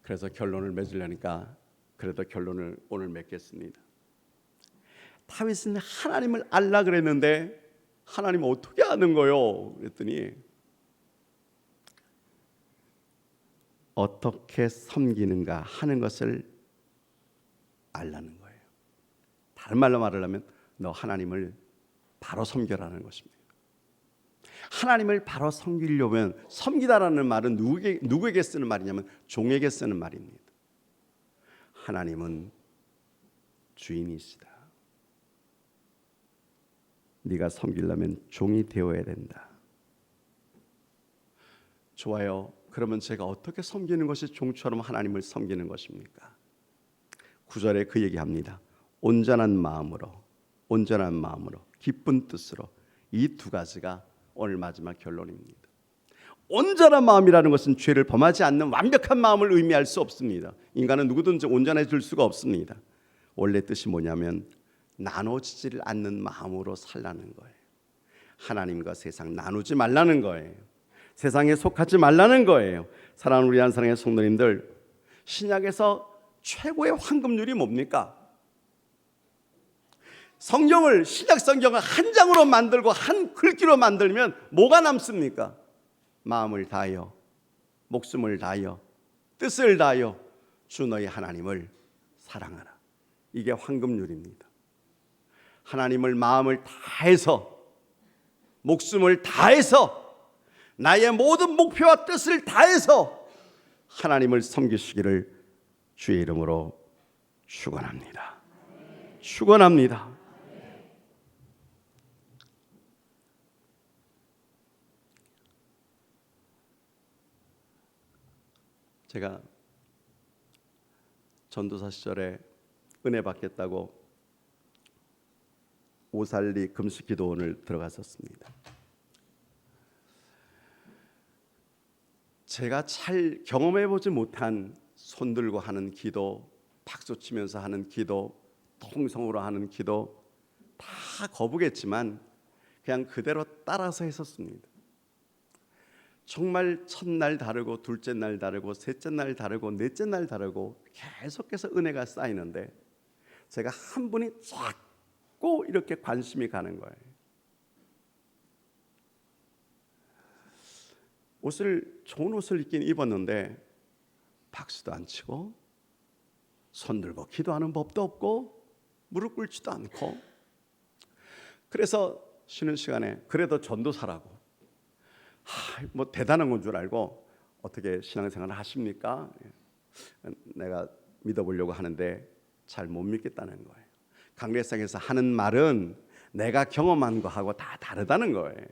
그래서 결론을 맺으려니까 그래도 결론을 오늘 맺겠습니다. 다윗은 하나님을 알라 그랬는데 하나님 어떻게 아는 거요? 그랬더니 어떻게 섬기는가 하는 것을 알라는 거예요. 다른 말로 말하려면 너 하나님을 바로 섬겨라는 것입니다. 하나님을 바로 섬기려면, 섬기다라는 말은 누구에게 쓰는 말이냐면 종에게 쓰는 말입니다. 하나님은 주인이시다. 네가 섬기려면 종이 되어야 된다. 좋아요. 그러면 제가 어떻게 섬기는 것이 종처럼 하나님을 섬기는 것입니까? 9절에 그 얘기합니다. 온전한 마음으로, 온전한 마음으로, 기쁜 뜻으로. 이 두 가지가 오늘 마지막 결론입니다. 온전한 마음이라는 것은 죄를 범하지 않는 완벽한 마음을 의미할 수 없습니다. 인간은 누구든지 온전해질 수가 없습니다. 원래 뜻이 뭐냐면 나눠지지를 않는 마음으로 살라는 거예요. 하나님과 세상 나누지 말라는 거예요. 세상에 속하지 말라는 거예요. 사랑하는 우리 한사랑의 성도님들, 신약에서 최고의 황금률이 뭡니까? 성경을, 신약 성경을 한 장으로 만들고 한 글귀로 만들면 뭐가 남습니까? 마음을 다하여, 목숨을 다하여, 뜻을 다하여 주 너희 하나님을 사랑하라. 이게 황금률입니다. 하나님을 마음을 다해서, 목숨을 다해서, 나의 모든 목표와 뜻을 다해서 하나님을 섬기시기를 주의 이름으로 축원합니다. 축원합니다. 제가 전도사 시절에 은혜 받겠다고 오살리 금식기도원을 들어갔었습니다. 제가 잘 경험해보지 못한 손 들고 하는 기도, 박수 치면서 하는 기도, 통성으로 하는 기도 다 거부겠지만 그냥 그대로 따라서 했었습니다. 정말 첫날 다르고 둘째 날 다르고 셋째 날 다르고 넷째 날 다르고 계속해서 은혜가 쌓이는데 제가 한 분이 자꾸 이렇게 관심이 가는 거예요. 좋은 옷을 입긴 입었는데 박수도 안 치고 손 들고 기도하는 법도 없고 무릎 꿇지도 않고, 그래서 쉬는 시간에 그래도 전도사라고 뭐 대단한 건 줄 알고 어떻게 신앙생활을 하십니까? 내가 믿어보려고 하는데 잘 못 믿겠다는 거예요. 강례상에서 하는 말은 내가 경험한 거하고 다 다르다는 거예요.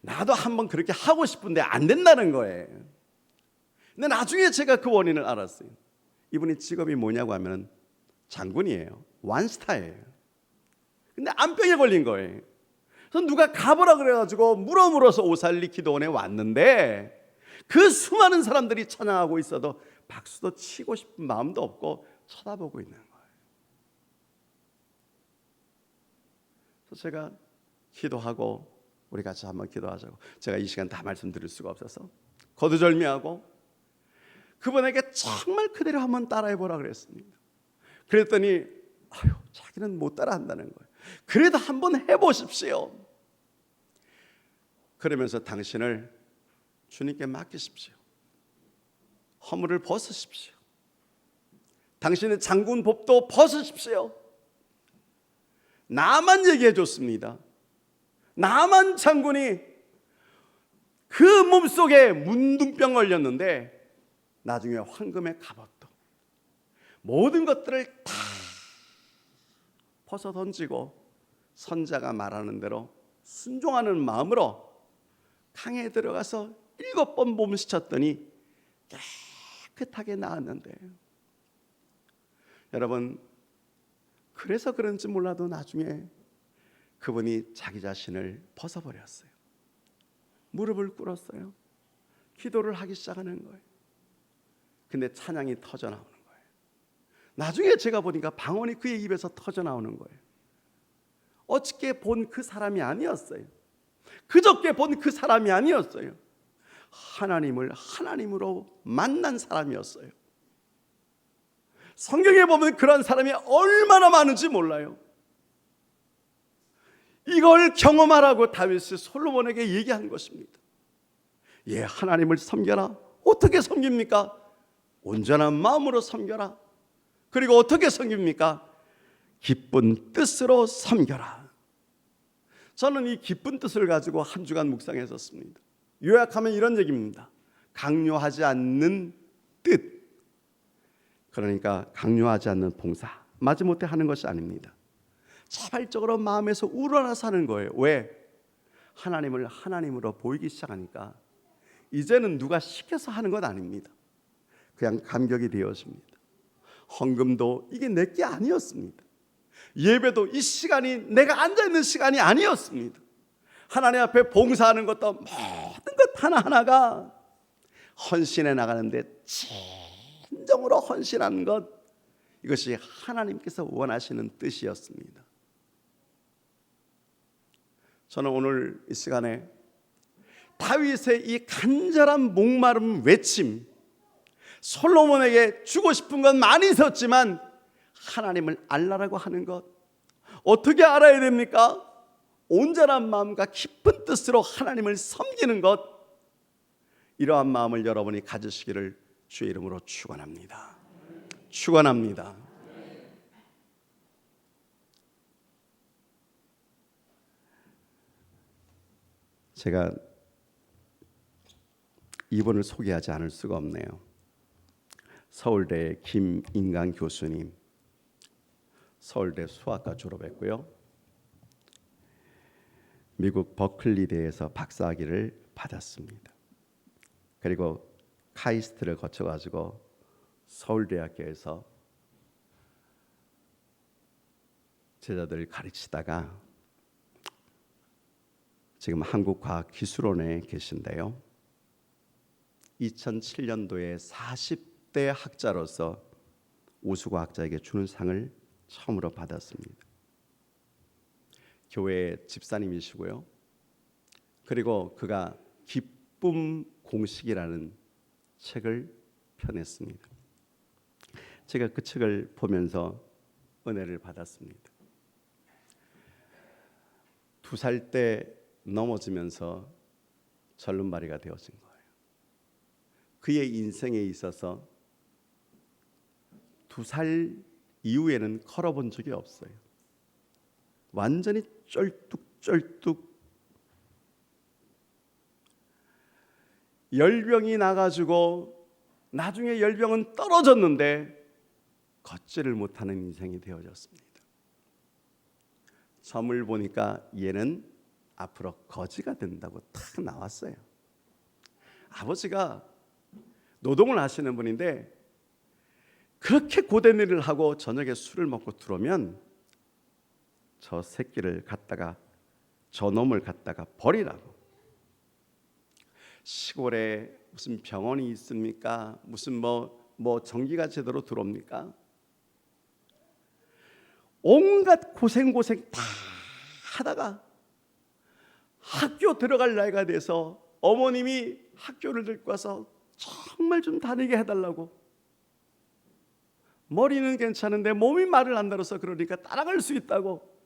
나도 한번 그렇게 하고 싶은데 안 된다는 거예요. 근데 나중에 제가 그 원인을 알았어요. 이분이 직업이 뭐냐고 하면 장군이에요. 완스타예요. 근데 암병에 걸린 거예요. 그래서 누가 가보라 그래가지고 물어서 오살리 기도원에 왔는데 그 수많은 사람들이 찬양하고 있어도 박수도 치고 싶은 마음도 없고 쳐다보고 있는 거예요. 그래서 제가 기도하고 우리 같이 한번 기도하자고, 제가 이 시간 다 말씀드릴 수가 없어서 거두절미하고 그분에게 정말 그대로 한번 따라해보라 그랬습니다. 그랬더니 자기는 못 따라한다는 거예요. 그래도 한번 해보십시오. 그러면서 당신을 주님께 맡기십시오. 허물을 벗으십시오. 당신의 장군 법도 벗으십시오. 나만 얘기해 줬습니다. 나만 장군이 그 몸속에 문둥병 걸렸는데 나중에 황금의 갑옷도 모든 것들을 다 벗어 던지고 선자가 말하는 대로 순종하는 마음으로 강에 들어가서 7번 몸 씻었더니 깨끗하게 나았는데, 여러분, 그래서 그런지 몰라도 나중에 그분이 자기 자신을 벗어버렸어요. 무릎을 꿇었어요. 기도를 하기 시작하는 거예요. 근데 찬양이 터져 나오는 거예요. 나중에 제가 보니까 방언이 그의 입에서 터져 나오는 거예요. 어저께 본 그 사람이 아니었어요. 그저께 본 그 사람이 아니었어요. 하나님을 하나님으로 만난 사람이었어요. 성경에 보면 그런 사람이 얼마나 많은지 몰라요. 이걸 경험하라고 다윗이 솔로몬에게 얘기한 것입니다. 예, 하나님을 섬겨라. 어떻게 섬깁니까? 온전한 마음으로 섬겨라. 그리고 어떻게 섬깁니까? 기쁜 뜻으로 섬겨라. 저는 이 기쁜 뜻을 가지고 한 주간 묵상했었습니다. 요약하면 이런 얘기입니다. 강요하지 않는 뜻. 그러니까 강요하지 않는 봉사, 마지못해 하는 것이 아닙니다. 자발적으로 마음에서 우러나서 하는 거예요. 왜? 하나님을 하나님으로 보이기 시작하니까 이제는 누가 시켜서 하는 것 아닙니다. 그냥 감격이 되었습니다. 헌금도 이게 내게 아니었습니다. 예배도 이 시간이 내가 앉아있는 시간이 아니었습니다. 하나님 앞에 봉사하는 것도 모든 것 하나하나가 헌신해 나가는데 진정으로 헌신하는 것, 이것이 하나님께서 원하시는 뜻이었습니다. 저는 오늘 이 시간에 다윗의 이 간절한 목마름 외침, 솔로몬에게 주고 싶은 건 많이 있었지만 하나님을 알라라고 하는 것, 어떻게 알아야 됩니까? 온전한 마음과 깊은 뜻으로 하나님을 섬기는 것, 이러한 마음을 여러분이 가지시기를 주의 이름으로 축원합니다. 축원합니다. 제가 이분을 소개하지 않을 수가 없네요. 서울대 김인강 교수님, 서울대 수학과 졸업했고요. 미국 버클리대에서 박사학위를 받았습니다. 그리고 카이스트를 거쳐가지고 서울대학교에서 제자들을 가르치다가 지금 한국과학기술원에 계신데요. 2007년도에 40대 학자로서 우수과학자에게 주는 상을 처음으로 받았습니다. 교회 집사님이시고요. 그리고 그가 기쁨 공식이라는 책을 펴냈습니다. 제가 그 책을 보면서 은혜를 받았습니다. 2살 때 넘어지면서 절름발이가 되어진 거예요. 그의 인생에 있어서 2살 이후에는 걸어본 적이 없어요. 완전히 쩔뚝쩔뚝 열병이 나가지고 나중에 열병은 떨어졌는데 걷지를 못하는 인생이 되어졌습니다. 점을 보니까 얘는 앞으로 거지가 된다고 탁 나왔어요. 아버지가 노동을 하시는 분인데 그렇게 고된 일을 하고 저녁에 술을 먹고 들어오면 저 새끼를 갖다가, 저 놈을 갖다가 버리라고. 시골에 무슨 병원이 있습니까? 무슨 뭐 전기가 제대로 들어옵니까? 온갖 고생 다 하다가 학교 들어갈 나이가 돼서 어머님이 학교를 데리고 와서 정말 좀 다니게 해달라고 머리는 괜찮은데 몸이 말을 안 들어서 그러니까 따라갈 수 있다고.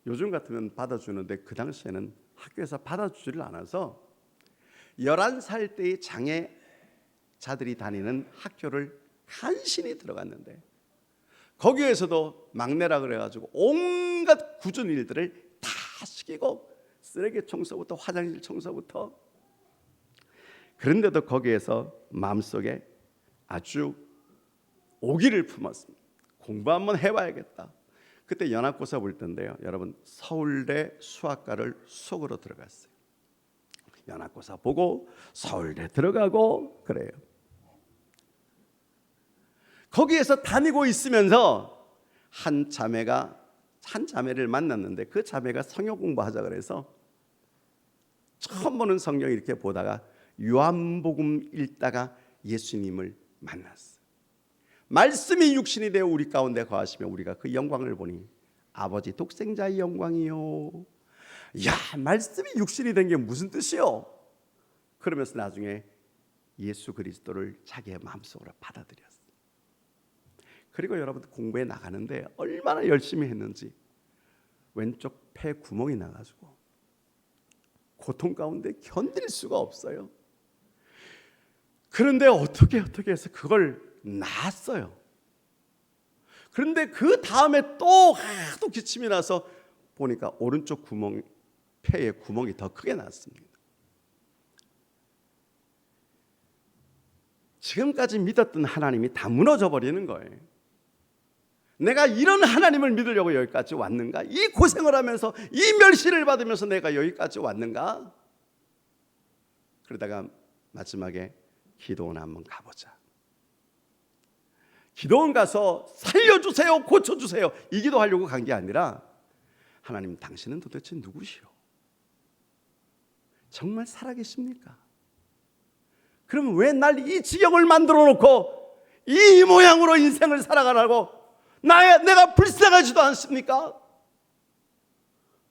요즘 같으면 받아주는데 그 당시에는 학교에서 받아주지를 않아서 11살 때의 장애자들이 다니는 학교를 간신히 들어갔는데 거기에서도 막내라 그래가지고 온갖 굳은 일들을 다 시키고 쓰레기 청소부터 화장실 청소부터. 그런데도 거기에서 마음속에 아주 오기를 품었습니다. 공부 한번 해봐야겠다. 그때 연합고사 볼 텐데요, 여러분, 서울대 수학과를 속으로 들어갔어요. 연합고사 보고 서울대 들어가고 그래요. 거기에서 다니고 있으면서 한 자매를 만났는데 그 자매가 성경 공부하자 그래서 처음 보는 성경 이렇게 보다가 요한복음 읽다가 예수님을 만났어요. 말씀이 육신이 되어 우리 가운데 거하시며 우리가 그 영광을 보니 아버지 독생자의 영광이요. 야, 말씀이 육신이 된 게 무슨 뜻이요? 그러면서 나중에 예수 그리스도를 자기의 마음속으로 받아들였어요. 그리고 여러분 공부에 나가는데 얼마나 열심히 했는지 왼쪽 폐 구멍이 나가지고 고통 가운데 견딜 수가 없어요. 그런데 어떻게 해서 그걸 낳았어요. 그런데 그 다음에 또 하도 기침이 나서 보니까 오른쪽 폐에 구멍이 더 크게 났습니다. 지금까지 믿었던 하나님이 다 무너져 버리는 거예요. 내가 이런 하나님을 믿으려고 여기까지 왔는가? 이 고생을 하면서 이 멸시를 받으면서 내가 여기까지 왔는가? 그러다가 마지막에 기도원 한번 가보자. 기도원 가서 살려주세요, 고쳐주세요 이 기도하려고 간 게 아니라 하나님, 당신은 도대체 누구시오? 정말 살아계십니까? 그러면 왜 날 이 지경을 만들어 놓고 이 모양으로 인생을 살아가라고 내가 불쌍하지도 않습니까?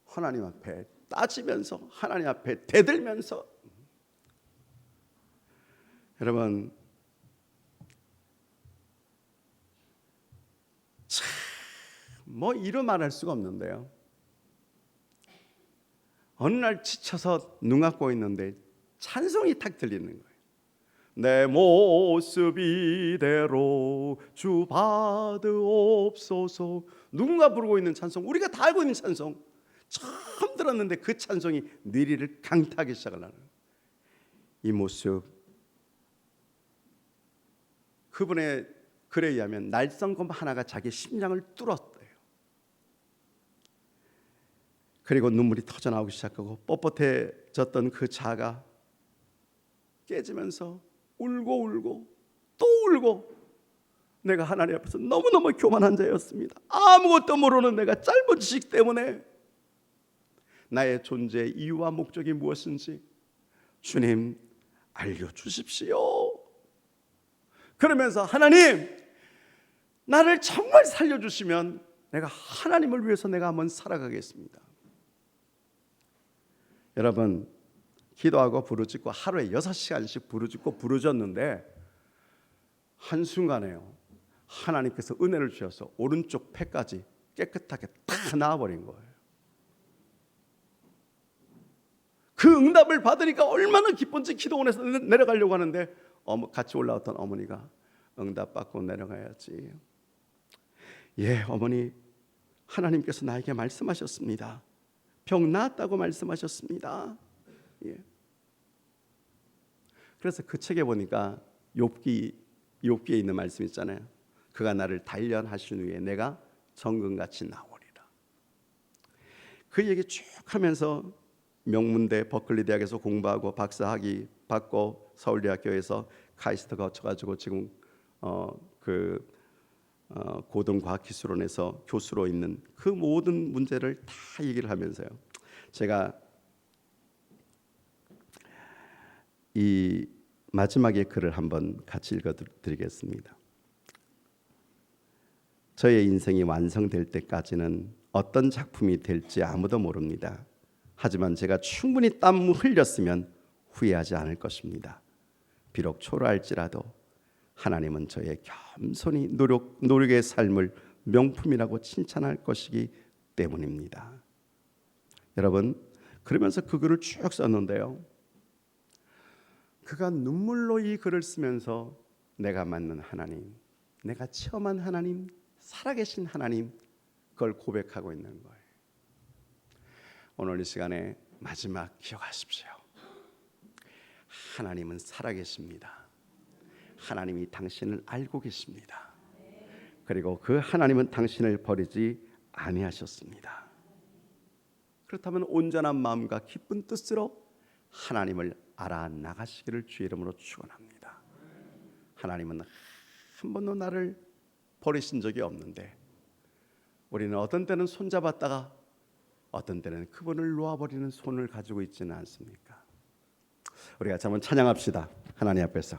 하나님 앞에 따지면서 하나님 앞에 대들면서. 여러분, 참 뭐 이루 말할 수가 없는데요, 어느 날 지쳐서 눈 감고 있는데 찬송이 탁 들리는 거예요. 내 모습 이대로 주 받으옵소서. 누군가 부르고 있는 찬송, 우리가 다 알고 있는 찬송, 처음 들었는데 그 찬송이 뇌리를 강타하기 시작하는 이 모습. 그분의 글에 의하면 날성검 하나가 자기 심장을 뚫었대요. 그리고 눈물이 터져나오기 시작하고 뻣뻣해졌던 그 자가 깨지면서 울고 또 울고, 내가 하나님 앞에서 너무너무 교만한 자였습니다. 아무것도 모르는 내가 짧은 지식 때문에 나의 존재의 이유와 목적이 무엇인지 주님 알려주십시오. 그러면서 하나님, 나를 정말 살려주시면 내가 하나님을 위해서 내가 한번 살아가겠습니다. 여러분, 기도하고 부르짖고 하루에 6시간씩 부르짖고 부르짖는데 한순간에요, 하나님께서 은혜를 주셔서 오른쪽 폐까지 깨끗하게 다 나아버린 거예요. 그 응답을 받으니까 얼마나 기쁜지 기도원에서 내려가려고 하는데 같이 올라왔던 어머니가 응답 받고 내려가야지. 예, 어머니, 하나님께서 나에게 말씀하셨습니다. 병 나았다고 말씀하셨습니다. 예. 그래서 그 책에 보니까 욥기에 있는 말씀 있잖아요. 그가 나를 단련하신 후에 내가 정금같이 나오리라. 그 얘기 쭉 하면서 명문대 버클리 대학에서 공부하고 박사학위 받고 서울대학교에서 카이스트 거쳐가지고 지금 고등과학기술원에서 교수로 있는 그 모든 문제를 다 얘기를 하면서요, 제가 이 마지막에 글을 한번 같이 읽어드리겠습니다. 저의 인생이 완성될 때까지는 어떤 작품이 될지 아무도 모릅니다. 하지만 제가 충분히 땀을 흘렸으면 후회하지 않을 것입니다. 비록 초라할지라도 하나님은 저의 겸손히 노력의 삶을 명품이라고 칭찬할 것이기 때문입니다. 여러분, 그러면서 그 글을 쭉 썼는데요, 그가 눈물로 이 글을 쓰면서 내가 만난 하나님, 내가 체험한 하나님, 살아계신 하나님, 그걸 고백하고 있는 거예요. 오늘 이 시간에 마지막 기억하십시오. 하나님은 살아계십니다. 하나님이 당신을 알고 계십니다. 그리고 그 하나님은 당신을 버리지 아니하셨습니다. 그렇다면 온전한 마음과 기쁜 뜻으로 하나님을 알아 나가시기를 주의 이름으로 축원합니다. 하나님은 한 번도 나를 버리신 적이 없는데 우리는 어떤 때는 손잡았다가 어떤 때는 그분을 놓아버리는 손을 가지고 있지는 않습니까? 우리가 한번 찬양합시다. 하나님 앞에서.